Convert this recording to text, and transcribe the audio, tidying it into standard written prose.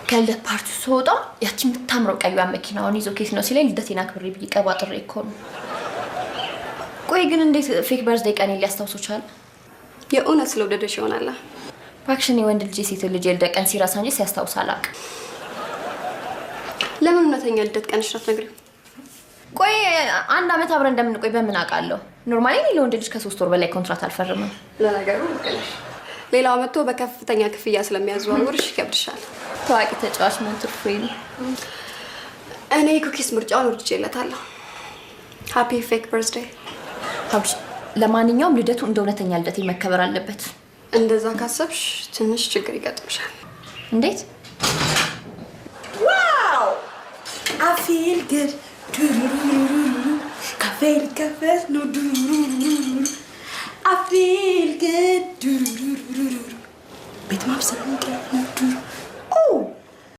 ከልደት ፓርቲ ስወጣ ያቺ የምታምረው ቀይዋ መኪናውን ይዞ ኬት ነው ሲለኝ ልደቴን አክብሬ ብዬ ቀባጥሬ እኮ ነው። ቆይ ግን እንዴት ፌክ በርዝዴይ ቀኔን ሊያስታውሰው ቻለ? የእውነት ስለወደደሽ ይሆናል። ፋክሽን የወንድ ልጅ ሴት ልጅ የልደት ቀን ሲረሳ እንጂ ሲያስታውስ አላውቅም። ለምን እውነተኛ ልደት ቀንሽ አትነግሪው? ቆይ አንድ አመት አብረን እንደምንቆይ በምን አውቃለሁ? ኖርማሊ እኔ ለወንድ ልጅ ከ3 ወር በላይ ኮንትራት አልፈርምም። ለነገሩ ልቀሽ ሌላው መጥቶ በከፍተኛ ክፍያ ስለሚያዘዋውርሽ ይከብድሻል። ታዋቂ ተጫዋች ምን ትርፉ ነው? እኔ ኩኪስ ምርጫውን ወድጄለታለሁ። ሃፒ ፌክ በርዝዴይ። ሀብሽ ለማንኛውም ልደቱ እንደ እውነተኛ ልደት መከበር አለበት። እንደዛ ካሰብሽ ትንሽ ችግር ይገጥምሻል። እንዴት? ዋው I feel good. Cafe no I feel good. ቤት ማብሰል